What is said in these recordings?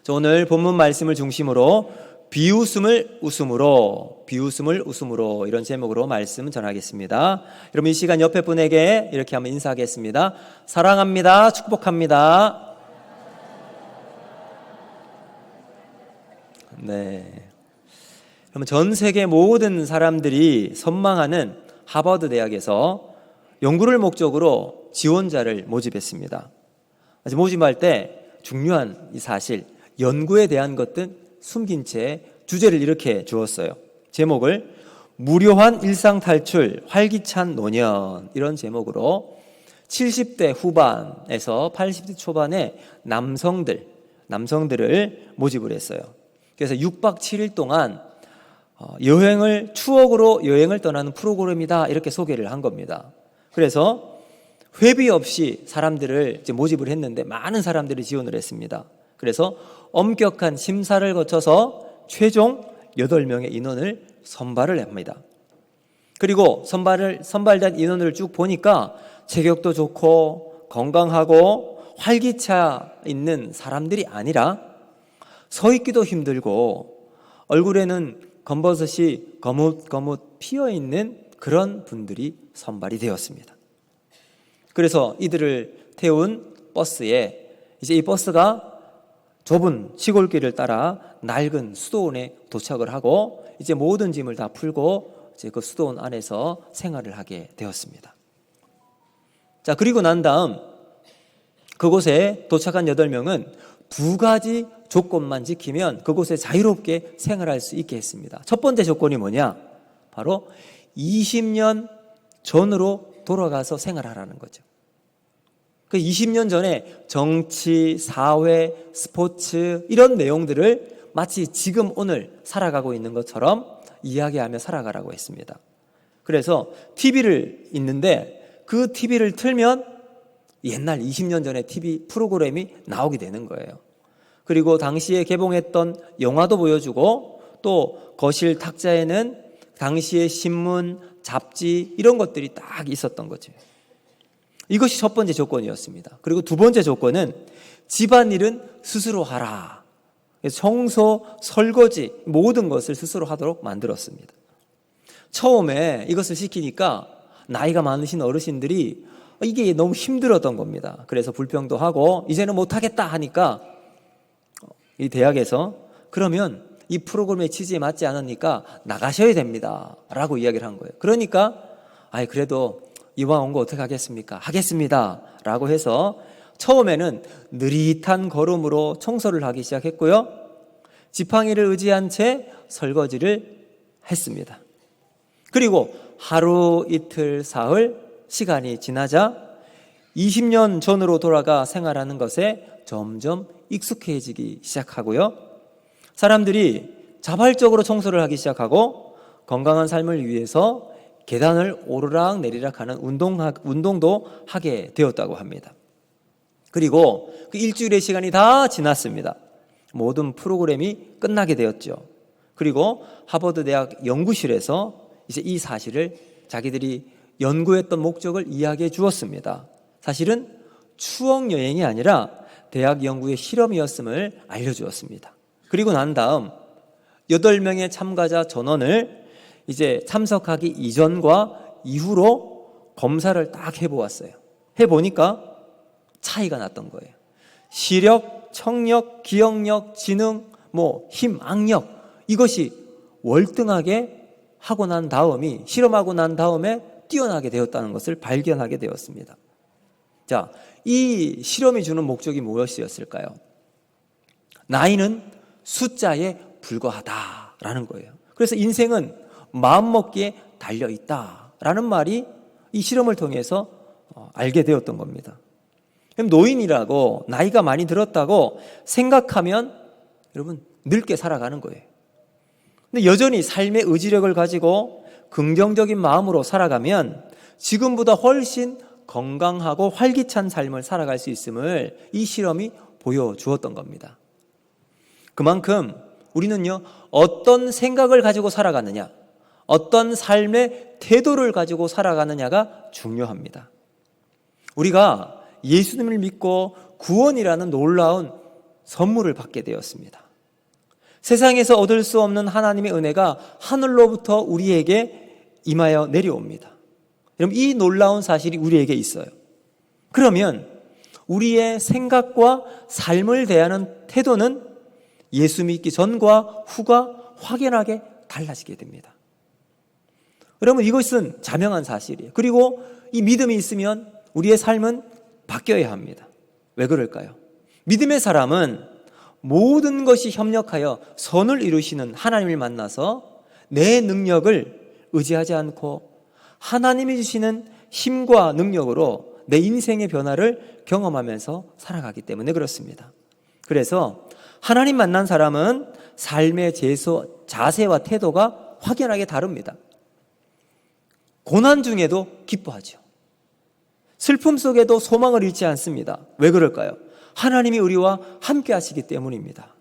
오늘 본문 말씀을 중심으로 비웃음을 웃음으로 이런 제목으로 말씀 전하겠습니다. 여러분 이 시간 옆에 분에게 이렇게 한번 인사하겠습니다. 사랑합니다. 축복합니다. 네. 그러면 전 세계 모든 사람들이 선망하는 하버드 대학에서 연구를 목적으로 지원자를 모집했습니다. 모집할 때 중요한 이 사실, 연구에 대한 것들 숨긴 채 주제를 이렇게 주었어요. 제목을 무료한 일상 탈출 활기찬 노년, 이런 제목으로 70대 후반에서 80대 초반의 남성들을 모집을 했어요. 그래서 6박 7일 동안 추억으로 여행을 떠나는 프로그램이다, 이렇게 소개를 한 겁니다. 그래서 회비 없이 사람들을 이제 모집을 했는데 많은 사람들이 지원을 했습니다. 그래서 엄격한 심사를 거쳐서 최종 8명의 인원을 선발을 합니다. 그리고 선발된 인원을 쭉 보니까 체격도 좋고 건강하고 활기차 있는 사람들이 아니라 서 있기도 힘들고 얼굴에는 검버섯이 거뭇거뭇 피어있는 그런 분들이 선발이 되었습니다. 그래서 이들을 태운 버스에 이제 이 버스가 좁은 시골길을 따라 낡은 수도원에 도착을 하고 이제 모든 짐을 다 풀고 이제 그 수도원 안에서 생활을 하게 되었습니다. 자, 그리고 난 다음 그곳에 도착한 8명은 2가지 조건만 지키면 그곳에 자유롭게 생활할 수 있게 했습니다. 첫 번째 조건이 뭐냐? 바로 20년 전으로 돌아가서 생활하라는 거죠. 그 20년 전에 정치, 사회, 스포츠 이런 내용들을 마치 지금 오늘 살아가고 있는 것처럼 이야기하며 살아가라고 했습니다. 그래서 TV를 있는데 그 TV를 틀면 옛날 20년 전에 TV 프로그램이 나오게 되는 거예요. 그리고 당시에 개봉했던 영화도 보여주고 또 거실 탁자에는 당시의 신문, 잡지 이런 것들이 딱 있었던 거죠. 이것이 첫 번째 조건이었습니다. 그리고 두 번째 조건은 집안일은 스스로 하라. 청소, 설거지 모든 것을 스스로 하도록 만들었습니다. 처음에 이것을 시키니까 나이가 많으신 어르신들이 이게 너무 힘들었던 겁니다. 그래서 불평도 하고 이제는 못하겠다 하니까 이 대학에서 그러면 이 프로그램의 취지에 맞지 않으니까 나가셔야 됩니다 라고 이야기를 한 거예요. 그러니까 그래도 이왕 온 거 어떻게 하겠습니까? 하겠습니다 라고 해서 처음에는 느릿한 걸음으로 청소를 하기 시작했고요, 지팡이를 의지한 채 설거지를 했습니다. 그리고 하루 이틀 사흘 시간이 지나자 20년 전으로 돌아가 생활하는 것에 점점 익숙해지기 시작하고요, 사람들이 자발적으로 청소를 하기 시작하고 건강한 삶을 위해서 계단을 오르락 내리락 하는 운동도 하게 되었다고 합니다. 그리고 그 일주일의 시간이 다 지났습니다. 모든 프로그램이 끝나게 되었죠. 그리고 하버드 대학 연구실에서 이제 이 사실을 자기들이 연구했던 목적을 이야기해 주었습니다. 사실은 추억 여행이 아니라 대학 연구의 실험이었음을 알려주었습니다. 그리고 난 다음 8명의 참가자 전원을 이제 참석하기 이전과 이후로 검사를 딱 해보았어요. 해보니까 차이가 났던 거예요. 시력, 청력, 기억력, 지능, 힘, 악력 이것이 월등하게 하고 난 다음이 실험하고 난 다음에 뛰어나게 되었다는 것을 발견하게 되었습니다. 자, 이 실험이 주는 목적이 무엇이었을까요? 나이는 숫자에 불과하다라는 거예요. 그래서 인생은 마음먹기에 달려있다라는 말이 이 실험을 통해서 알게 되었던 겁니다. 그럼 노인이라고 나이가 많이 들었다고 생각하면 여러분 늙게 살아가는 거예요. 근데 여전히 삶의 의지력을 가지고 긍정적인 마음으로 살아가면 지금보다 훨씬 건강하고 활기찬 삶을 살아갈 수 있음을 이 실험이 보여주었던 겁니다. 그만큼 우리는요, 어떤 생각을 가지고 살아가느냐, 어떤 삶의 태도를 가지고 살아가느냐가 중요합니다. 우리가 예수님을 믿고 구원이라는 놀라운 선물을 받게 되었습니다. 세상에서 얻을 수 없는 하나님의 은혜가 하늘로부터 우리에게 임하여 내려옵니다. 여러분, 이 놀라운 사실이 우리에게 있어요. 그러면 우리의 생각과 삶을 대하는 태도는 예수 믿기 전과 후가 확연하게 달라지게 됩니다. 여러분, 이것은 자명한 사실이에요. 그리고 이 믿음이 있으면 우리의 삶은 바뀌어야 합니다. 왜 그럴까요? 믿음의 사람은 모든 것이 협력하여 선을 이루시는 하나님을 만나서 내 능력을 의지하지 않고 하나님이 주시는 힘과 능력으로 내 인생의 변화를 경험하면서 살아가기 때문에 그렇습니다. 그래서 하나님 만난 사람은 삶의 자세와 태도가 확연하게 다릅니다. 고난 중에도 기뻐하죠. 슬픔 속에도 소망을 잃지 않습니다. 왜 그럴까요? 하나님이 우리와 함께 하시기 때문입니다.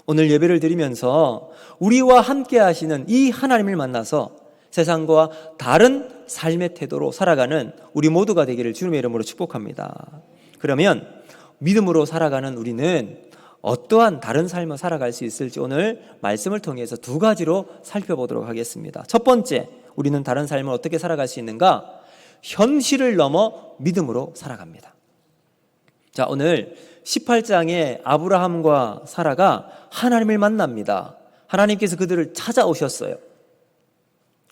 오늘 예배를 드리면서 우리와 함께 하시는 이 하나님을 만나서 세상과 다른 삶의 태도로 살아가는 우리 모두가 되기를 주님의 이름으로 축복합니다. 그러면 믿음으로 살아가는 우리는 어떠한 다른 삶을 살아갈 수 있을지 오늘 말씀을 통해서 두 가지로 살펴보도록 하겠습니다. 첫 번째, 우리는 다른 삶을 어떻게 살아갈 수 있는가? 현실을 넘어 믿음으로 살아갑니다. 자, 오늘 18장에 아브라함과 사라가 하나님을 만납니다. 하나님께서 그들을 찾아오셨어요.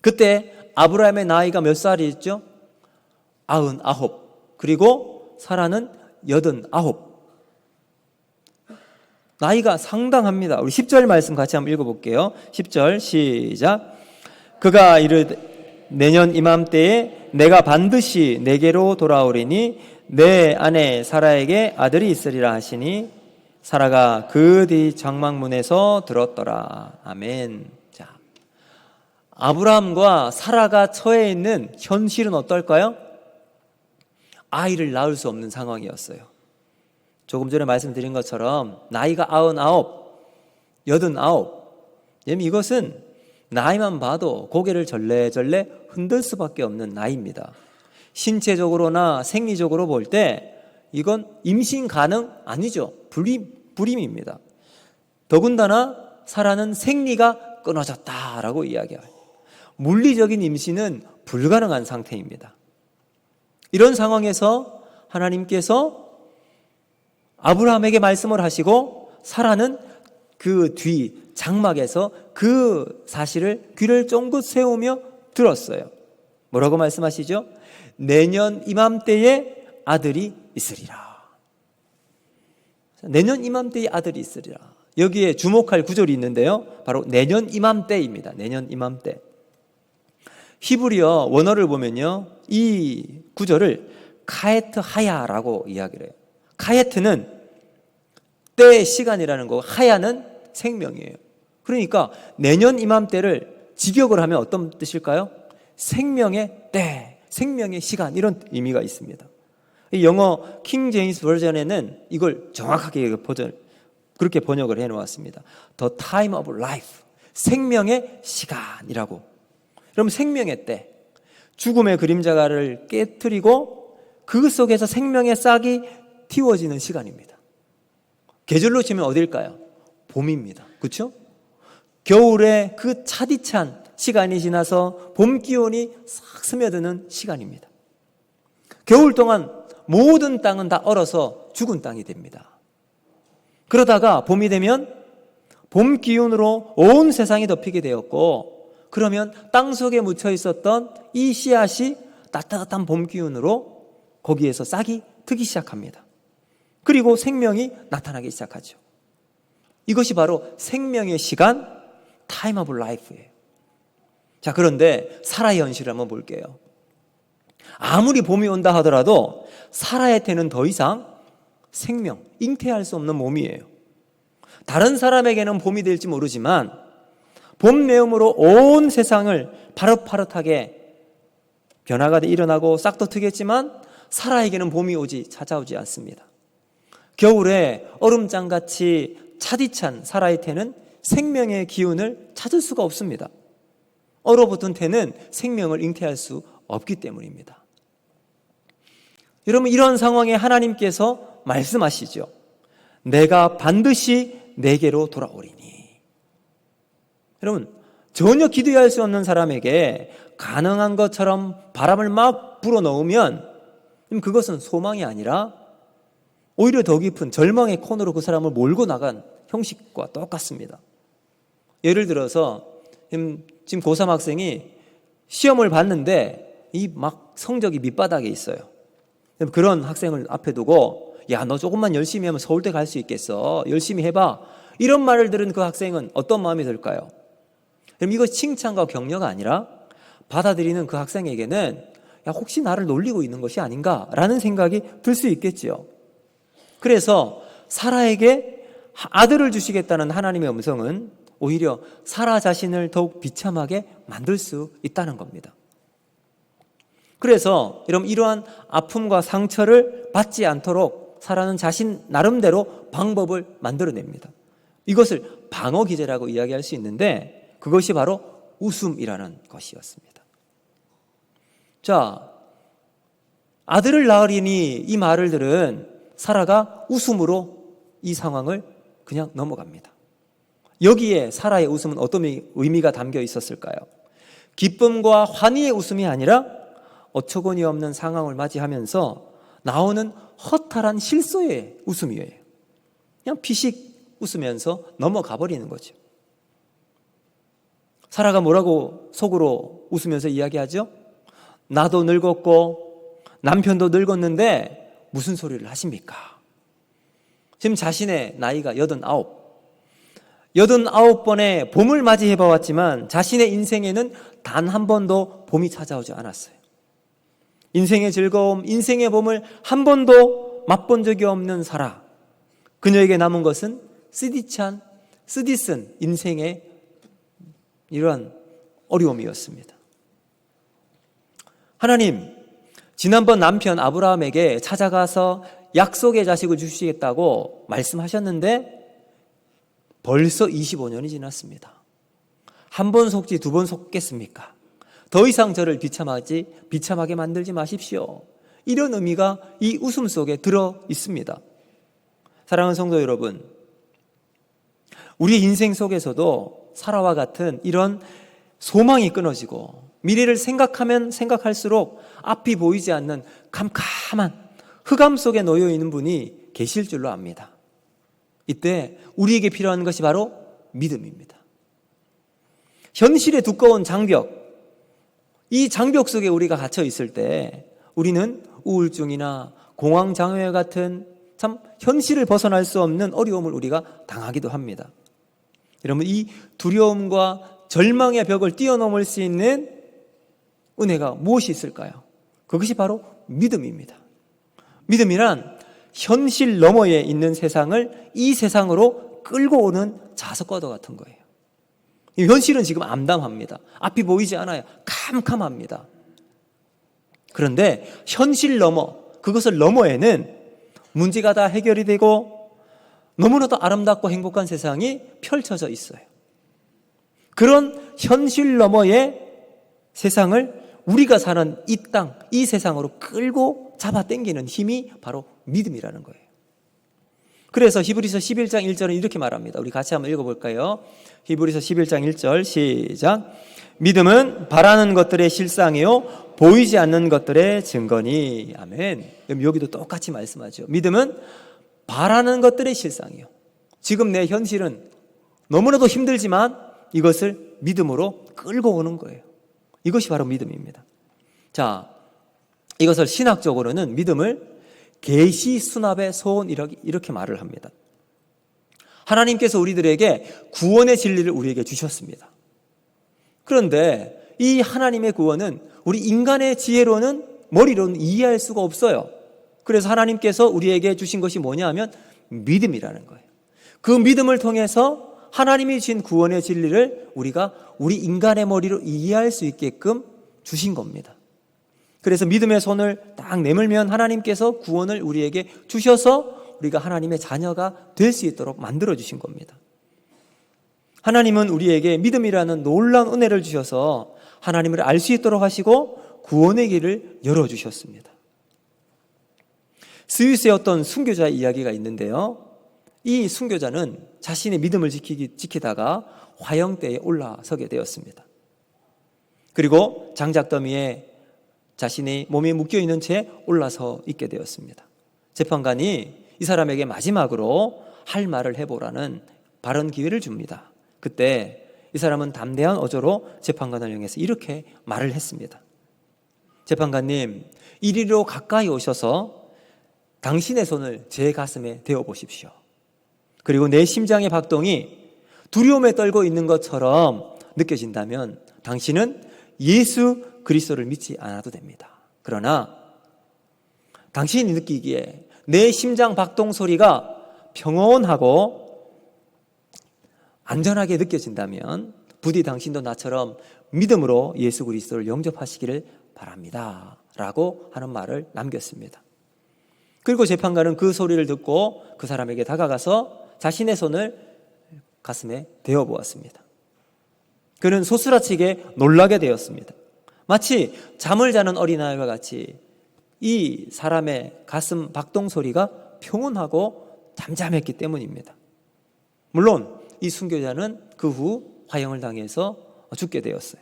그때 아브라함의 나이가 몇 살이었죠? 99. 그리고 사라는 89. 나이가 상당합니다. 우리 10절 말씀 같이 한번 읽어볼게요. 10절 시작. 그가 이르되 내년 이맘때에 내가 반드시 내게로 돌아오리니 내 아내 사라에게 아들이 있으리라 하시니 사라가 그 뒤 장막문에서 들었더라. 아멘. 자, 아브라함과 사라가 처해 있는 현실은 어떨까요? 아이를 낳을 수 없는 상황이었어요. 조금 전에 말씀드린 것처럼 나이가 99, 89. 이것은 나이만 봐도 고개를 절레절레 흔들 수밖에 없는 나이입니다. 신체적으로나 생리적으로 볼 때 이건 임신 가능 아니죠. 불임입니다. 더군다나 사라는 생리가 끊어졌다라고 이야기해요. 물리적인 임신은 불가능한 상태입니다. 이런 상황에서 하나님께서 아브라함에게 말씀을 하시고 사라는 그 뒤 장막에서 그 사실을 귀를 쫑긋 세우며 들었어요. 뭐라고 말씀하시죠? 내년 이맘때에 아들이 있으리라. 내년 이맘때에 아들이 있으리라. 여기에 주목할 구절이 있는데요. 바로 내년 이맘때입니다. 내년 이맘때. 히브리어 원어를 보면요, 이 구절을 카에트 하야라고 이야기를 해요. 카에트는 때의 시간이라는 거고 하야는 생명이에요. 그러니까 내년 이맘때를 직역을 하면 어떤 뜻일까요? 생명의 때, 생명의 시간, 이런 의미가 있습니다. 영어 킹 제임스 버전에는 이걸 정확하게 그렇게 번역을 해놓았습니다. The time of life, 생명의 시간이라고. 그럼 생명의 때, 죽음의 그림자를 깨트리고 그 속에서 생명의 싹이 틔워지는 시간입니다. 계절로 치면 어딜까요? 봄입니다. 그렇죠? 겨울에 그 차디찬 시간이 지나서 봄 기온이 싹 스며드는 시간입니다. 겨울 동안 모든 땅은 다 얼어서 죽은 땅이 됩니다. 그러다가 봄이 되면 봄 기운으로 온 세상이 덮이게 되었고, 그러면 땅 속에 묻혀 있었던 이 씨앗이 따뜻한 봄 기운으로 거기에서 싹이 트기 시작합니다. 그리고 생명이 나타나기 시작하죠. 이것이 바로 생명의 시간, time of life예요. 자, 그런데 사라의 현실을 한번 볼게요. 아무리 봄이 온다 하더라도 사라의 태는 더 이상 생명, 잉태할 수 없는 몸이에요. 다른 사람에게는 봄이 될지 모르지만 봄 내음으로 온 세상을 파릇파릇하게 변화가 일어나고 싹도 트겠지만 사라에게는 봄이 찾아오지 않습니다. 겨울에 얼음장같이 차디찬 사라의 태는 생명의 기운을 찾을 수가 없습니다. 얼어붙은 태는 생명을 잉태할 수 없기 때문입니다. 여러분, 이런 상황에 하나님께서 말씀하시죠. 내가 반드시 내게로 돌아오리니. 여러분, 전혀 기대할 수 없는 사람에게 가능한 것처럼 바람을 막 불어넣으면 그것은 소망이 아니라 오히려 더 깊은 절망의 코너로 그 사람을 몰고 나간 형식과 똑같습니다. 예를 들어서 지금 고3 학생이 시험을 봤는데 이 막 성적이 밑바닥에 있어요. 그런 학생을 앞에 두고 야, 너 조금만 열심히 하면 서울대 갈 수 있겠어. 열심히 해봐. 이런 말을 들은 그 학생은 어떤 마음이 들까요? 그럼 이거 칭찬과 격려가 아니라 받아들이는 그 학생에게는 야, 혹시 나를 놀리고 있는 것이 아닌가라는 생각이 들 수 있겠지요. 그래서 사라에게 아들을 주시겠다는 하나님의 음성은 오히려 사라 자신을 더욱 비참하게 만들 수 있다는 겁니다. 그래서 여러분, 이러한 아픔과 상처를 받지 않도록 사라는 자신 나름대로 방법을 만들어냅니다. 이것을 방어 기제라고 이야기할 수 있는데 그것이 바로 웃음이라는 것이었습니다. 자, 아들을 낳으리니 이 말을 들은 사라가 웃음으로 이 상황을 그냥 넘어갑니다. 여기에 사라의 웃음은 어떤 의미가 담겨 있었을까요? 기쁨과 환희의 웃음이 아니라 어처구니 없는 상황을 맞이하면서 나오는 허탈한 실소의 웃음이에요. 그냥 피식 웃으면서 넘어가 버리는 거죠. 사라가 뭐라고 속으로 웃으면서 이야기하죠? 나도 늙었고 남편도 늙었는데 무슨 소리를 하십니까? 지금 자신의 나이가 89번의 봄을 맞이해 봐왔지만 자신의 인생에는 단 한 번도 봄이 찾아오지 않았어요. 인생의 즐거움, 인생의 봄을 한 번도 맛본 적이 없는 사라. 그녀에게 남은 것은 쓰디쓴 인생의 이러한 어려움이었습니다. 하나님, 지난번 남편 아브라함에게 찾아가서 약속의 자식을 주시겠다고 말씀하셨는데 벌써 25년이 지났습니다. 한 번 속지 두 번 속겠습니까? 더 이상 저를 비참하게 만들지 마십시오. 이런 의미가 이 웃음 속에 들어 있습니다. 사랑하는 성도 여러분, 우리 인생 속에서도 사라와 같은 이런 소망이 끊어지고 미래를 생각하면 생각할수록 앞이 보이지 않는 캄캄한 흑암 속에 놓여 있는 분이 계실 줄로 압니다. 이때 우리에게 필요한 것이 바로 믿음입니다. 현실의 두꺼운 장벽, 이 장벽 속에 우리가 갇혀 있을 때 우리는 우울증이나 공황장애 같은 참 현실을 벗어날 수 없는 어려움을 우리가 당하기도 합니다. 여러분, 이 두려움과 절망의 벽을 뛰어넘을 수 있는 은혜가 무엇이 있을까요? 그것이 바로 믿음입니다. 믿음이란 현실 너머에 있는 세상을 이 세상으로 끌고 오는 자석과도 같은 거예요. 현실은 지금 암담합니다. 앞이 보이지 않아요. 캄캄합니다. 그런데 현실 너머, 그것을 너머에는 문제가 다 해결이 되고 너무나도 아름답고 행복한 세상이 펼쳐져 있어요. 그런 현실 너머의 세상을 우리가 사는 이 땅, 이 세상으로 끌고 잡아당기는 힘이 바로 믿음이라는 거예요. 그래서 히브리서 11장 1절은 이렇게 말합니다. 우리 같이 한번 읽어볼까요? 히브리서 11장 1절 시작. 믿음은 바라는 것들의 실상이요 보이지 않는 것들의 증거니. 아멘. 여기도 똑같이 말씀하죠. 믿음은 바라는 것들의 실상이요. 지금 내 현실은 너무나도 힘들지만 이것을 믿음으로 끌고 오는 거예요. 이것이 바로 믿음입니다. 자, 이것을 신학적으로는 믿음을 계시 수납의 소원 이렇게 말을 합니다. 하나님께서 우리들에게 구원의 진리를 우리에게 주셨습니다. 그런데 이 하나님의 구원은 우리 인간의 지혜로는 머리로는 이해할 수가 없어요. 그래서 하나님께서 우리에게 주신 것이 뭐냐 하면 믿음이라는 거예요. 그 믿음을 통해서 하나님이 주신 구원의 진리를 우리가 우리 인간의 머리로 이해할 수 있게끔 주신 겁니다. 그래서 믿음의 손을 딱 내밀면 하나님께서 구원을 우리에게 주셔서 우리가 하나님의 자녀가 될 수 있도록 만들어 주신 겁니다. 하나님은 우리에게 믿음이라는 놀라운 은혜를 주셔서 하나님을 알 수 있도록 하시고 구원의 길을 열어주셨습니다. 스위스의 어떤 순교자의 이야기가 있는데요. 이 순교자는 자신의 믿음을 지키다가 화형대에 올라서게 되었습니다. 그리고 장작더미에 자신의 몸이 묶여있는 채 올라서 있게 되었습니다. 재판관이 이 사람에게 마지막으로 할 말을 해보라는 발언 기회를 줍니다. 그때 이 사람은 담대한 어조로 재판관을 향해서 이렇게 말을 했습니다. 재판관님, 이리로 가까이 오셔서 당신의 손을 제 가슴에 대어 보십시오. 그리고 내 심장의 박동이 두려움에 떨고 있는 것처럼 느껴진다면 당신은 예수 그리스도를 믿지 않아도 됩니다. 그러나 당신이 느끼기에 내 심장 박동 소리가 평온하고 안전하게 느껴진다면 부디 당신도 나처럼 믿음으로 예수 그리스도를 영접하시기를 바랍니다. 라고 하는 말을 남겼습니다. 그리고 재판관은 그 소리를 듣고 그 사람에게 다가가서 자신의 손을 가슴에 대어 보았습니다. 그는 소스라치게 놀라게 되었습니다. 마치 잠을 자는 어린아이와 같이 이 사람의 가슴 박동 소리가 평온하고 잠잠했기 때문입니다. 물론 이 순교자는 그 후 화형을 당해서 죽게 되었어요.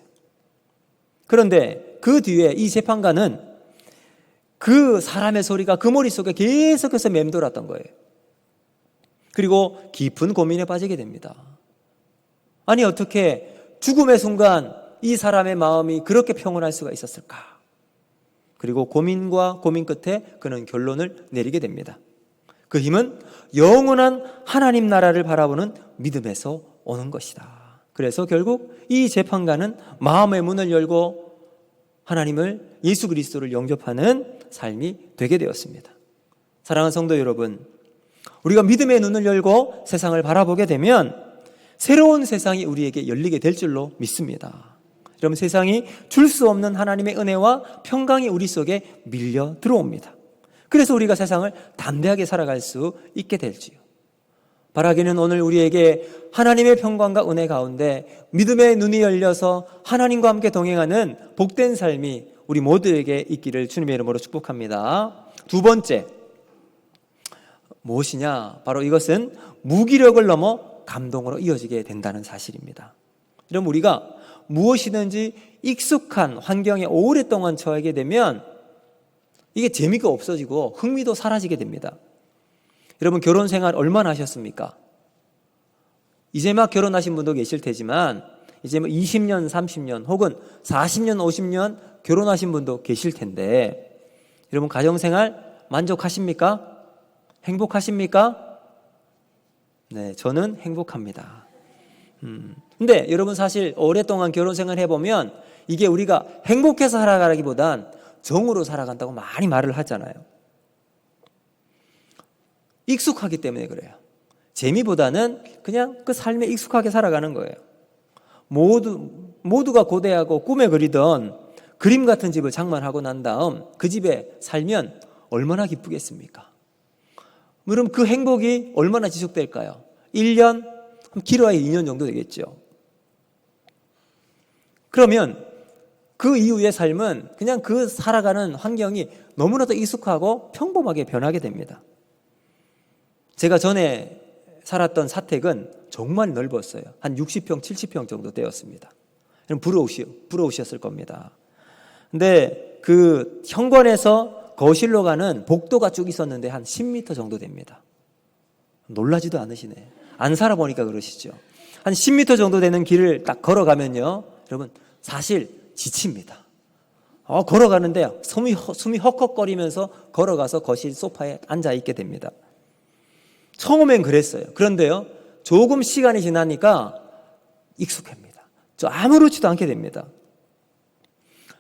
그런데 그 뒤에 이 재판관은 그 사람의 소리가 그 머릿속에 계속해서 맴돌았던 거예요. 그리고 깊은 고민에 빠지게 됩니다. 아니, 어떻게 죽음의 순간 이 사람의 마음이 그렇게 평온할 수가 있었을까? 그리고 고민과 고민 끝에 그는 결론을 내리게 됩니다. 그 힘은 영원한 하나님 나라를 바라보는 믿음에서 오는 것이다. 그래서 결국 이 재판관은 마음의 문을 열고 하나님을, 예수 그리스도를 영접하는 삶이 되게 되었습니다. 사랑하는 성도 여러분, 우리가 믿음의 눈을 열고 세상을 바라보게 되면 새로운 세상이 우리에게 열리게 될 줄로 믿습니다. 여러분, 세상이 줄 수 없는 하나님의 은혜와 평강이 우리 속에 밀려 들어옵니다. 그래서 우리가 세상을 담대하게 살아갈 수 있게 될지요. 바라기는 오늘 우리에게 하나님의 평강과 은혜 가운데 믿음의 눈이 열려서 하나님과 함께 동행하는 복된 삶이 우리 모두에게 있기를 주님의 이름으로 축복합니다. 두 번째, 무엇이냐? 바로 이것은 무기력을 넘어 감동으로 이어지게 된다는 사실입니다. 여러분, 우리가 무엇이든지 익숙한 환경에 오랫동안 처하게 되면 이게 재미가 없어지고 흥미도 사라지게 됩니다. 여러분, 결혼 생활 얼마나 하셨습니까? 이제 막 결혼하신 분도 계실 테지만 이제 20년, 30년 혹은 40년, 50년 결혼하신 분도 계실 텐데 여러분, 가정생활 만족하십니까? 행복하십니까? 네, 저는 행복합니다. 근데 여러분, 사실 오랫동안 결혼생활 해보면 이게 우리가 행복해서 살아가기보단 정으로 살아간다고 많이 말을 하잖아요. 익숙하기 때문에 그래요. 재미보다는 그냥 그 삶에 익숙하게 살아가는 거예요. 모두가 고대하고 꿈에 그리던 그림 같은 집을 장만하고 난 다음 그 집에 살면 얼마나 기쁘겠습니까? 그럼 그 행복이 얼마나 지속될까요? 1년, 길어야 2년 정도 되겠죠. 그러면 그 이후의 삶은 그냥 그 살아가는 환경이 너무나도 익숙하고 평범하게 변하게 됩니다. 제가 전에 살았던 사택은 정말 넓었어요. 한 60평, 70평 정도 되었습니다. 부러우셨을 겁니다. 근데 그 현관에서 거실로 가는 복도가 쭉 있었는데 한 10m 정도 됩니다. 놀라지도 않으시네. 안 살아보니까 그러시죠. 한 10m 정도 되는 길을 딱 걸어가면요, 여러분, 사실 지칩니다. 걸어가는데 숨이 헉헉거리면서 걸어가서 거실 소파에 앉아있게 됩니다. 처음엔 그랬어요. 그런데요, 조금 시간이 지나니까 익숙합니다. 아무렇지도 않게 됩니다.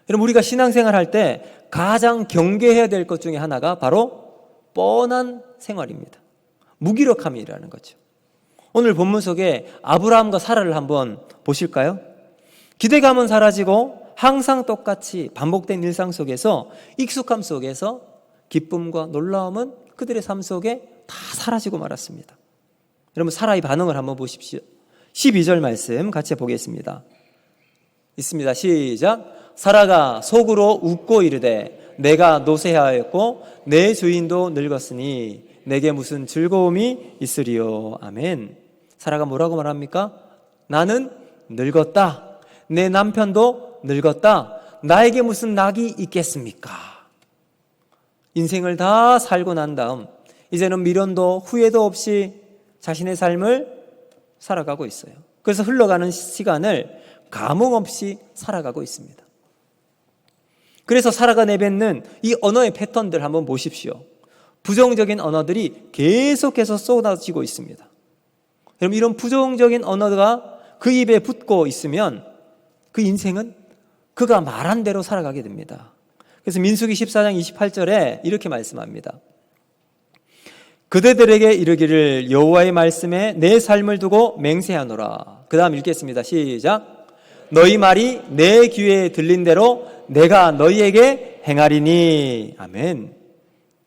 여러분, 우리가 신앙생활 할 때 가장 경계해야 될 것 중에 하나가 바로 뻔한 생활입니다. 무기력함이라는 거죠. 오늘 본문 속에 아브라함과 사라를 한번 보실까요? 기대감은 사라지고 항상 똑같이 반복된 일상 속에서, 익숙함 속에서 기쁨과 놀라움은 그들의 삶 속에 다 사라지고 말았습니다. 여러분, 사라의 반응을 한번 보십시오. 12절 말씀 같이 보겠습니다. 있습니다. 시작. 사라가 속으로 웃고 이르되 내가 노쇠하였고 내 주인도 늙었으니 내게 무슨 즐거움이 있으리요. 아멘. 사라가 뭐라고 말합니까? 나는 늙었다. 내 남편도 늙었다. 나에게 무슨 낙이 있겠습니까? 인생을 다 살고 난 다음 이제는 미련도 후회도 없이 자신의 삶을 살아가고 있어요. 그래서 흘러가는 시간을 감흥 없이 살아가고 있습니다. 그래서 사라가 내뱉는 이 언어의 패턴들 한번 보십시오. 부정적인 언어들이 계속해서 쏟아지고 있습니다. 여러분, 이런 부정적인 언어가 그 입에 붙고 있으면 그 인생은 그가 말한 대로 살아가게 됩니다. 그래서 민수기 14장 28절에 이렇게 말씀합니다. 그대들에게 이르기를 여호와의 말씀에 내 삶을 두고 맹세하노라. 그 다음 읽겠습니다. 시작. 너희 말이 내 귀에 들린 대로 내가 너희에게 행하리니. 아멘.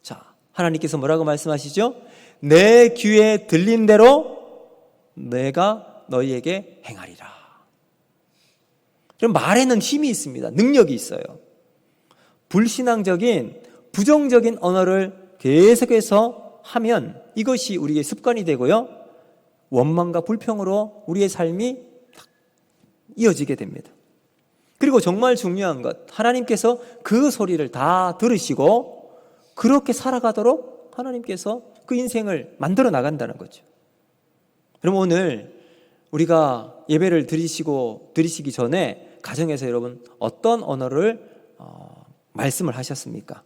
자, 하나님께서 뭐라고 말씀하시죠? 내 귀에 들린 대로 내가 너희에게 행하리라. 그럼 말에는 힘이 있습니다. 능력이 있어요. 불신앙적인 부정적인 언어를 계속해서 하면 이것이 우리의 습관이 되고요, 원망과 불평으로 우리의 삶이 이어지게 됩니다. 그리고 정말 중요한 것, 하나님께서 그 소리를 다 들으시고 그렇게 살아가도록 하나님께서 그 인생을 만들어 나간다는 거죠. 그럼 오늘 우리가 예배를 드리시기 전에 가정에서 여러분 어떤 언어를 말씀을 하셨습니까?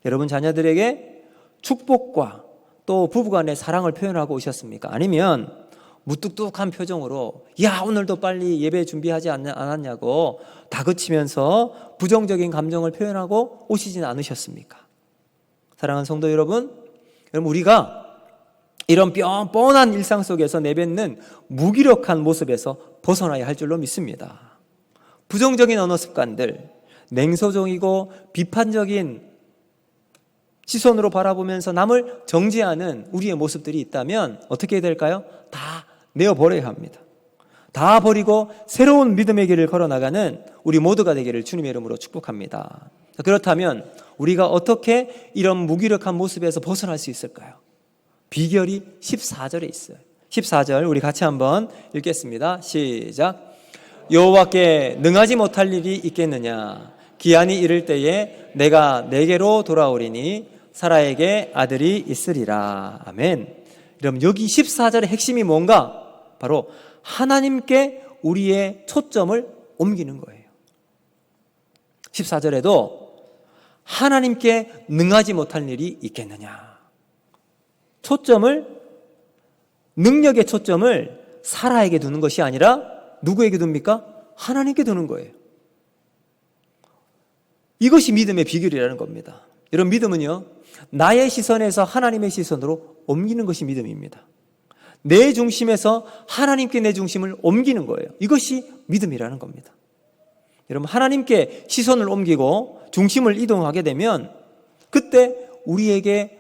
여러분 자녀들에게 축복과 또 부부간의 사랑을 표현하고 오셨습니까? 아니면 무뚝뚝한 표정으로 야 오늘도 빨리 예배 준비하지 않았냐고 다그치면서 부정적인 감정을 표현하고 오시지는 않으셨습니까? 사랑하는 성도 여러분, 우리가 이런 뻔뻔한 일상 속에서 내뱉는 무기력한 모습에서 벗어나야 할 줄로 믿습니다. 부정적인 언어 습관들, 냉소적이고 비판적인 시선으로 바라보면서 남을 정죄하는 우리의 모습들이 있다면 어떻게 해야 될까요? 다 내어버려야 합니다. 다 버리고 새로운 믿음의 길을 걸어나가는 우리 모두가 되기를 주님의 이름으로 축복합니다. 그렇다면 우리가 어떻게 이런 무기력한 모습에서 벗어날 수 있을까요? 비결이 14절에 있어요. 14절 우리 같이 한번 읽겠습니다. 시작. 여호와께 능하지 못할 일이 있겠느냐? 기한이 이를 때에 내가 내게로 돌아오리니 사라에게 아들이 있으리라. 아멘. 그럼 여기 14절의 핵심이 뭔가? 바로 하나님께 우리의 초점을 옮기는 거예요. 14절에도 하나님께 능하지 못할 일이 있겠느냐? 능력의 초점을 사라에게 두는 것이 아니라 누구에게 둡니까? 하나님께 두는 거예요. 이것이 믿음의 비결이라는 겁니다. 여러분, 믿음은요, 나의 시선에서 하나님의 시선으로 옮기는 것이 믿음입니다. 내 중심에서 하나님께 내 중심을 옮기는 거예요. 이것이 믿음이라는 겁니다. 여러분, 하나님께 시선을 옮기고 중심을 이동하게 되면 그때 우리에게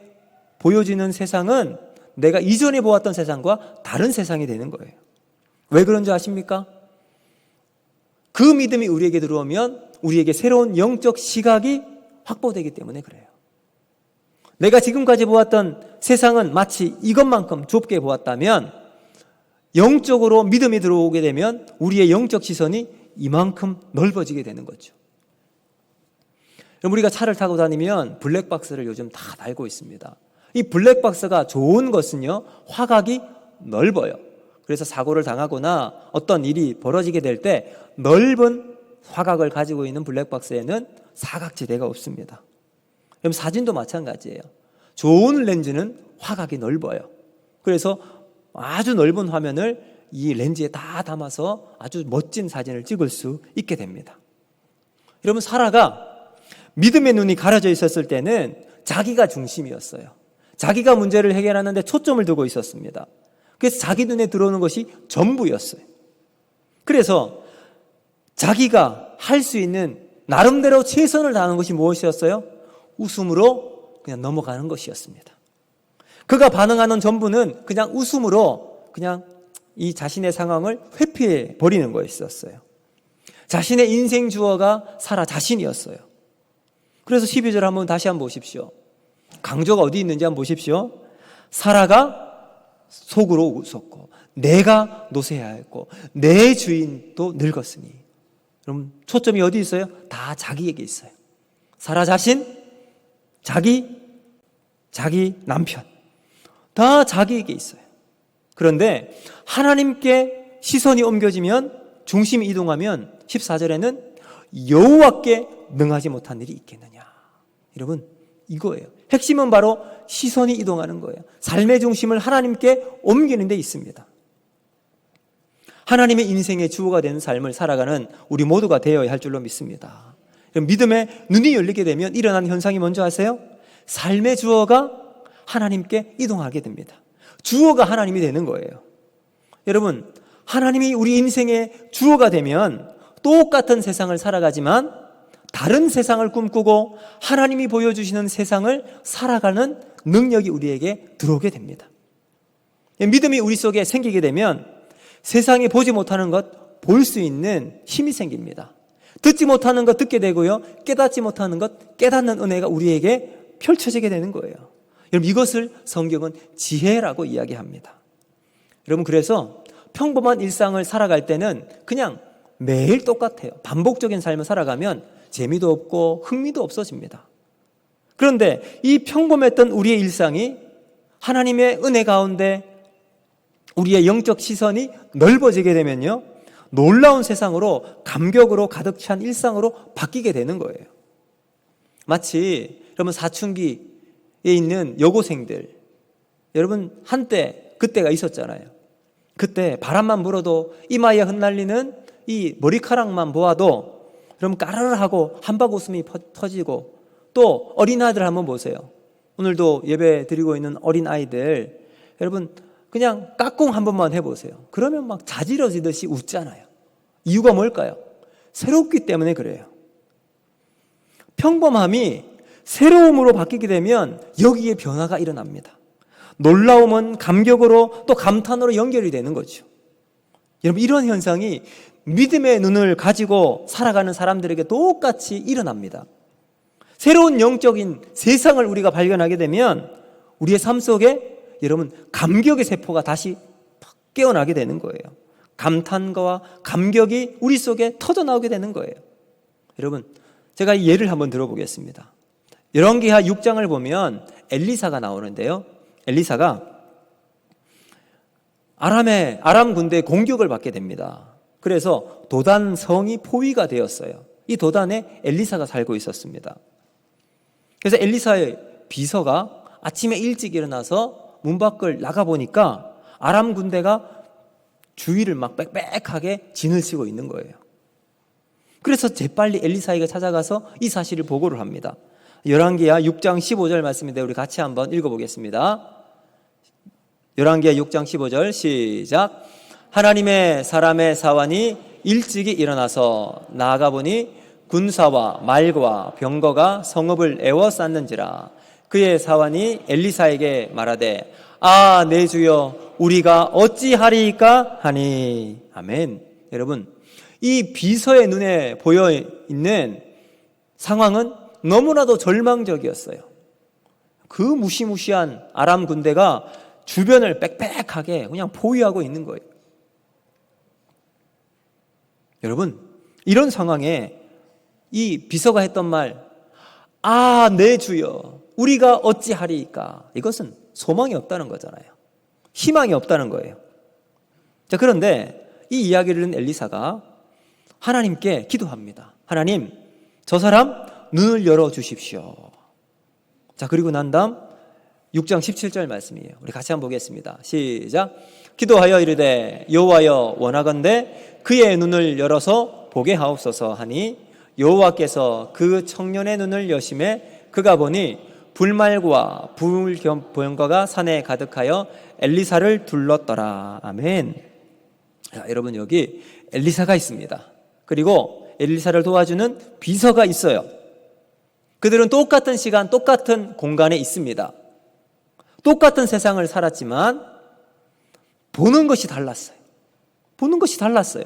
보여지는 세상은 내가 이전에 보았던 세상과 다른 세상이 되는 거예요. 왜 그런지 아십니까? 그 믿음이 우리에게 들어오면 우리에게 새로운 영적 시각이 확보되기 때문에 그래요. 내가 지금까지 보았던 세상은 마치 이것만큼 좁게 보았다면 영적으로 믿음이 들어오게 되면 우리의 영적 시선이 이만큼 넓어지게 되는 거죠. 우리가 차를 타고 다니면 블랙박스를 요즘 다 달고 있습니다. 이 블랙박스가 좋은 것은요, 화각이 넓어요. 그래서 사고를 당하거나 어떤 일이 벌어지게 될 때 넓은 화각을 가지고 있는 블랙박스에는 사각지대가 없습니다. 그럼 사진도 마찬가지예요. 좋은 렌즈는 화각이 넓어요. 그래서 아주 넓은 화면을 이 렌즈에 다 담아서 아주 멋진 사진을 찍을 수 있게 됩니다. 여러분, 사라가 믿음의 눈이 가려져 있었을 때는 자기가 중심이었어요. 자기가 문제를 해결하는데 초점을 두고 있었습니다. 그래서 자기 눈에 들어오는 것이 전부였어요. 그래서 자기가 할 수 있는 나름대로 최선을 다하는 것이 무엇이었어요? 웃음으로 그냥 넘어가는 것이었습니다. 그가 반응하는 전부는 그냥 웃음으로 그냥 이 자신의 상황을 회피해 버리는 거였었어요. 자신의 인생 주어가 사라 자신이었어요. 그래서 12절 다시 한번 보십시오. 강조가 어디 있는지 한번 보십시오. 사라가 속으로 웃었고 내가 노쇠하였고 내 주인도 늙었으니. 그럼 초점이 어디 있어요? 다 자기에게 있어요. 사라 자신, 자기 남편 다 자기에게 있어요. 그런데 하나님께 시선이 옮겨지면, 중심이 이동하면 14절에는 여호와께 능하지 못한 일이 있겠느냐. 여러분, 이거예요. 핵심은 바로 시선이 이동하는 거예요. 삶의 중심을 하나님께 옮기는 데 있습니다. 하나님의 인생의 주어가 되는 삶을 살아가는 우리 모두가 되어야 할 줄로 믿습니다. 믿음의 눈이 열리게 되면 일어나는 현상이 뭔지 아세요? 삶의 주어가 하나님께 이동하게 됩니다. 주어가 하나님이 되는 거예요. 여러분, 하나님이 우리 인생의 주어가 되면 똑같은 세상을 살아가지만 다른 세상을 꿈꾸고 하나님이 보여주시는 세상을 살아가는 능력이 우리에게 들어오게 됩니다. 믿음이 우리 속에 생기게 되면 세상이 보지 못하는 것 볼 수 있는 힘이 생깁니다. 듣지 못하는 것 듣게 되고요, 깨닫지 못하는 것 깨닫는 은혜가 우리에게 펼쳐지게 되는 거예요. 여러분, 이것을 성경은 지혜라고 이야기합니다. 여러분, 그래서 평범한 일상을 살아갈 때는 그냥 매일 똑같아요. 반복적인 삶을 살아가면 재미도 없고 흥미도 없어집니다. 그런데 이 평범했던 우리의 일상이 하나님의 은혜 가운데 우리의 영적 시선이 넓어지게 되면요, 놀라운 세상으로, 감격으로 가득 찬 일상으로 바뀌게 되는 거예요. 마치 여러분 사춘기에 있는 여고생들, 여러분 한때 그때가 있었잖아요. 그때 바람만 불어도 이마에 흩날리는 이 머리카락만 보아도 여러분 까르르 하고 한박 웃음이 터지고, 또 어린아이들 한번 보세요. 오늘도 예배 드리고 있는 어린아이들, 여러분 그냥 까꿍 한 번만 해보세요. 그러면 막 자지러지듯이 웃잖아요. 이유가 뭘까요? 새롭기 때문에 그래요. 평범함이 새로움으로 바뀌게 되면 여기에 변화가 일어납니다. 놀라움은 감격으로 또 감탄으로 연결이 되는 거죠. 여러분, 이런 현상이 믿음의 눈을 가지고 살아가는 사람들에게 똑같이 일어납니다. 새로운 영적인 세상을 우리가 발견하게 되면 우리의 삶 속에 여러분 감격의 세포가 다시 깨어나게 되는 거예요. 감탄과 감격이 우리 속에 터져나오게 되는 거예요. 여러분, 제가 이 예를 한번 들어보겠습니다. 열왕기하 6장을 보면 엘리사가 나오는데요, 엘리사가 아람 군대의 공격을 받게 됩니다. 그래서 도단 성이 포위가 되었어요. 이 도단에 엘리사가 살고 있었습니다. 그래서 엘리사의 비서가 아침에 일찍 일어나서 문 밖을 나가보니까 아람 군대가 주위를 막 빽빽하게 진을 치고 있는 거예요. 그래서 재빨리 엘리사에게 찾아가서 이 사실을 보고를 합니다. 열왕기하 6장 15절 말씀인데 우리 같이 한번 읽어보겠습니다. 열왕기하 6장 15절 시작. 하나님의 사람의 사환이 일찍이 일어나서 나아가보니 군사와 말과 병거가 성읍을 에워쌌는지라. 그의 사환이 엘리사에게 말하되 아, 내 주여, 우리가 어찌하리이까 하니. 아멘. 여러분, 이 비서의 눈에 보여 있는 상황은 너무나도 절망적이었어요. 그 무시무시한 아람 군대가 주변을 빽빽하게 그냥 포위하고 있는 거예요. 여러분, 이런 상황에 이 비서가 했던 말, 아, 내 주여, 우리가 어찌하리이까, 이것은 소망이 없다는 거잖아요. 희망이 없다는 거예요. 자, 그런데 이 이야기를 듣는 엘리사가 하나님께 기도합니다. 하나님, 저 사람 눈을 열어주십시오. 자, 그리고 난 다음 6장 17절 말씀이에요. 우리 같이 한번 보겠습니다. 시작. 기도하여 이르되 여호와여, 원하건대 그의 눈을 열어서 보게 하옵소서 하니 여호와께서 그 청년의 눈을 여심해 그가 보니 불말과 불병거가 산에 가득하여 엘리사를 둘렀더라. 아멘. 자, 여러분, 여기 엘리사가 있습니다. 그리고 엘리사를 도와주는 비서가 있어요. 그들은 똑같은 시간, 똑같은 공간에 있습니다. 똑같은 세상을 살았지만 보는 것이 달랐어요. 보는 것이 달랐어요.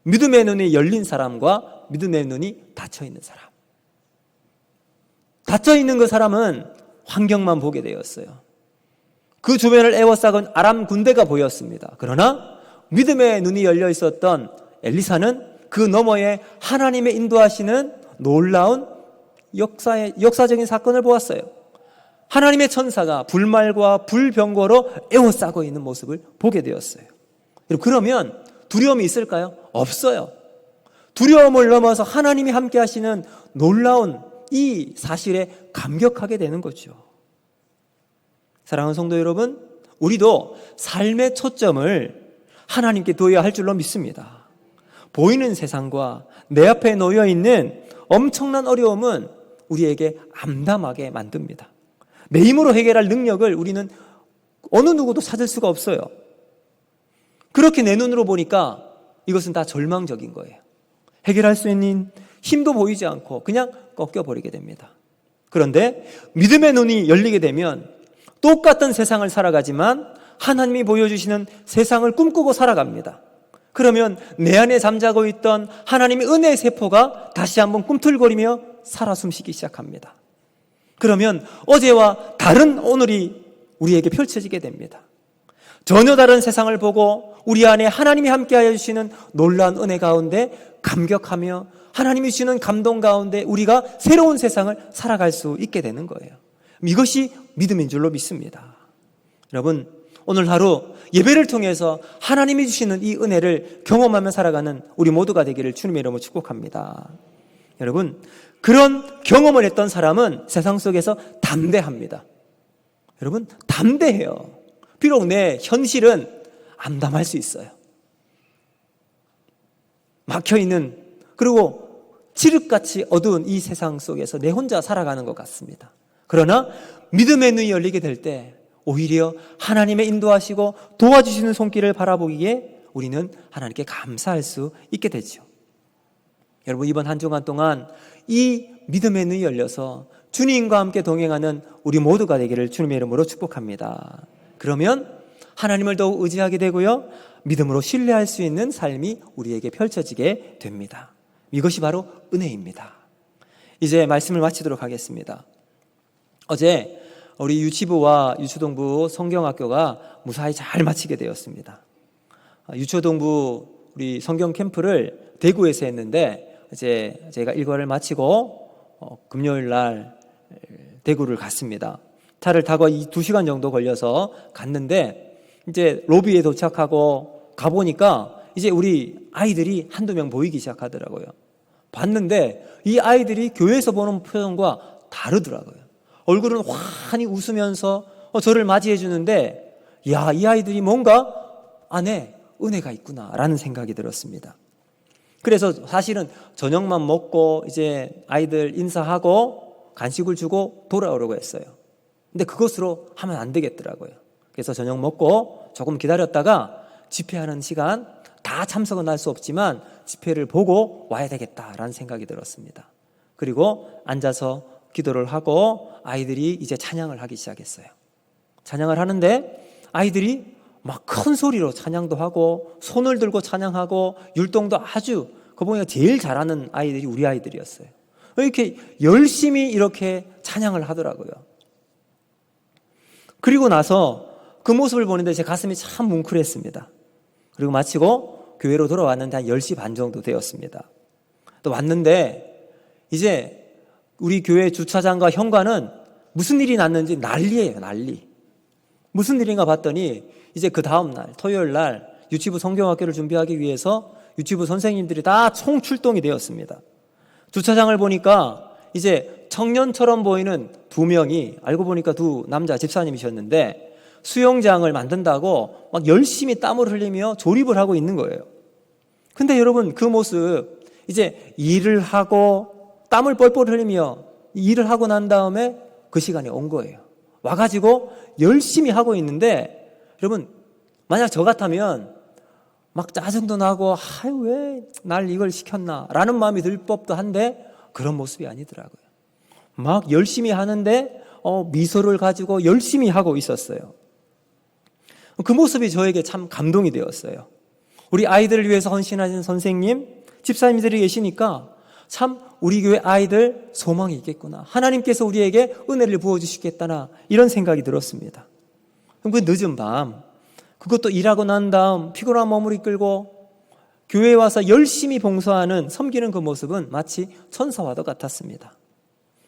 믿음의 눈이 열린 사람과 믿음의 눈이 닫혀 있는 사람. 닫혀 있는 그 사람은 환경만 보게 되었어요. 그 주변을 에워싸은 아람 군대가 보였습니다. 그러나 믿음의 눈이 열려 있었던 엘리사는 그 너머에 하나님의 인도하시는 놀라운 역사적인 사건을 보았어요. 하나님의 천사가 불말과 불병거로 에워싸고 있는 모습을 보게 되었어요. 그러면 두려움이 있을까요? 없어요. 두려움을 넘어서 하나님이 함께 하시는 놀라운 이 사실에 감격하게 되는 거죠. 사랑하는 성도 여러분, 우리도 삶의 초점을 하나님께 두어야 할 줄로 믿습니다. 보이는 세상과 내 앞에 놓여 있는 엄청난 어려움은 우리에게 암담하게 만듭니다. 내 힘으로 해결할 능력을 우리는 어느 누구도 찾을 수가 없어요. 그렇게 내 눈으로 보니까 이것은 다 절망적인 거예요. 해결할 수 있는 힘도 보이지 않고 그냥 꺾여버리게 됩니다. 그런데 믿음의 눈이 열리게 되면 똑같은 세상을 살아가지만 하나님이 보여주시는 세상을 꿈꾸고 살아갑니다. 그러면 내 안에 잠자고 있던 하나님의 은혜의 세포가 다시 한번 꿈틀거리며 살아 숨쉬기 시작합니다. 그러면 어제와 다른 오늘이 우리에게 펼쳐지게 됩니다. 전혀 다른 세상을 보고 우리 안에 하나님이 함께하여 주시는 놀라운 은혜 가운데 감격하며 하나님이 주시는 감동 가운데 우리가 새로운 세상을 살아갈 수 있게 되는 거예요. 이것이 믿음인 줄로 믿습니다. 여러분, 오늘 하루 예배를 통해서 하나님이 주시는 이 은혜를 경험하며 살아가는 우리 모두가 되기를 주님의 이름으로 축복합니다. 여러분, 그런 경험을 했던 사람은 세상 속에서 담대합니다. 여러분, 담대해요. 비록 내 현실은 암담할 수 있어요. 막혀있는, 그리고 칠흑같이 어두운 이 세상 속에서 내 혼자 살아가는 것 같습니다. 그러나 믿음의 눈이 열리게 될 때 오히려 하나님의 인도하시고 도와주시는 손길을 바라보기에 우리는 하나님께 감사할 수 있게 되죠. 여러분, 이번 한 주간 동안 이 믿음의 눈이 열려서 주님과 함께 동행하는 우리 모두가 되기를 주님의 이름으로 축복합니다. 그러면 하나님을 더욱 의지하게 되고요, 믿음으로 신뢰할 수 있는 삶이 우리에게 펼쳐지게 됩니다. 이것이 바로 은혜입니다. 이제 말씀을 마치도록 하겠습니다. 어제 우리 유치부와 유초동부 성경학교가 무사히 잘 마치게 되었습니다. 유초동부 우리 성경 캠프를 대구에서 했는데 이제 제가 일과를 마치고 금요일 날 대구를 갔습니다. 차를 타고 2시간 정도 걸려서 갔는데 이제 로비에 도착하고 가보니까 이제 우리 아이들이 한두 명 보이기 시작하더라고요. 봤는데 이 아이들이 교회에서 보는 표정과 다르더라고요. 얼굴은 환히 웃으면서 저를 맞이해 주는데, 야, 이 아이들이 뭔가 안에 은혜가 있구나라는 생각이 들었습니다. 그래서 사실은 저녁만 먹고 이제 아이들 인사하고 간식을 주고 돌아오려고 했어요. 근데 그것으로 하면 안 되겠더라고요. 그래서 저녁 먹고 조금 기다렸다가 집회하는 시간, 다 참석은 할 수 없지만 집회를 보고 와야 되겠다라는 생각이 들었습니다. 그리고 앉아서 기도를 하고 아이들이 이제 찬양을 하기 시작했어요. 찬양을 하는데 아이들이 막 큰 소리로 찬양도 하고 손을 들고 찬양하고 율동도 아주, 그거 보니까 제일 잘하는 아이들이 우리 아이들이었어요. 이렇게 열심히 이렇게 찬양을 하더라고요. 그리고 나서 그 모습을 보는데 제 가슴이 참 뭉클했습니다. 그리고 마치고 교회로 돌아왔는데 한 10시 반 정도 되었습니다. 또 왔는데 이제 우리 교회 주차장과 현관은 무슨 일이 났는지 난리예요, 난리. 무슨 일인가 봤더니 이제 그 다음 날 토요일 날 유치부 성경학교를 준비하기 위해서 유치부 선생님들이 다 총출동이 되었습니다. 주차장을 보니까 이제 청년처럼 보이는 2명이, 알고 보니까 2 남자 집사님이셨는데 수영장을 만든다고 막 열심히 땀을 흘리며 조립을 하고 있는 거예요. 근데 여러분, 그 모습, 이제 일을 하고 땀을 뻘뻘 흘리며 일을 하고 난 다음에 그 시간이 온 거예요. 와가지고 열심히 하고 있는데, 여러분, 만약 저 같다면 막 짜증도 나고, 왜 날 이걸 시켰나 라는 마음이 들 법도 한데 그런 모습이 아니더라고요. 막 열심히 하는데 미소를 가지고 열심히 하고 있었어요. 그 모습이 저에게 참 감동이 되었어요. 우리 아이들을 위해서 헌신하신 선생님, 집사님들이 계시니까 참 우리 교회 아이들 소망이 있겠구나, 하나님께서 우리에게 은혜를 부어주시겠다나, 이런 생각이 들었습니다. 그럼 그 늦은 밤, 그것도 일하고 난 다음 피곤한 몸을 이끌고 교회에 와서 열심히 봉사하는, 섬기는 그 모습은 마치 천사와도 같았습니다.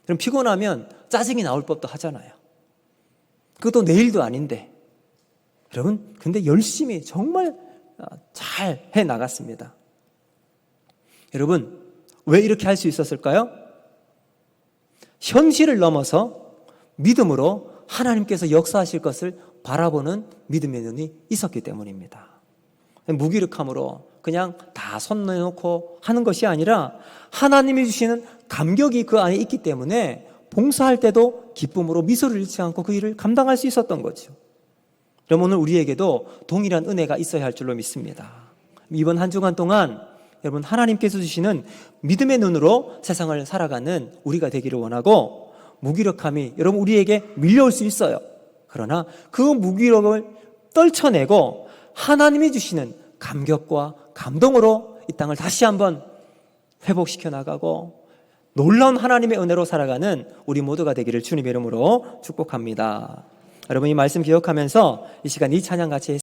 그럼 피곤하면 짜증이 나올 법도 하잖아요. 그것도 내일도 아닌데. 여러분, 근데 열심히 정말 잘 해나갔습니다. 여러분, 왜 이렇게 할 수 있었을까요? 현실을 넘어서 믿음으로 하나님께서 역사하실 것을 바라보는 믿음의 눈이 있었기 때문입니다. 무기력함으로 그냥 다 손 내놓고 하는 것이 아니라 하나님이 주시는 감격이 그 안에 있기 때문에 봉사할 때도 기쁨으로 미소를 잃지 않고 그 일을 감당할 수 있었던 거죠. 그럼 오늘 우리에게도 동일한 은혜가 있어야 할 줄로 믿습니다. 이번 한 주간 동안 여러분, 하나님께서 주시는 믿음의 눈으로 세상을 살아가는 우리가 되기를 원하고, 무기력함이 여러분 우리에게 밀려올 수 있어요. 그러나 그 무기력을 떨쳐내고 하나님이 주시는 감격과 감동으로 이 땅을 다시 한번 회복시켜 나가고 놀라운 하나님의 은혜로 살아가는 우리 모두가 되기를 주님의 이름으로 축복합니다. 여러분, 이 말씀 기억하면서 이 시간 이 찬양 같이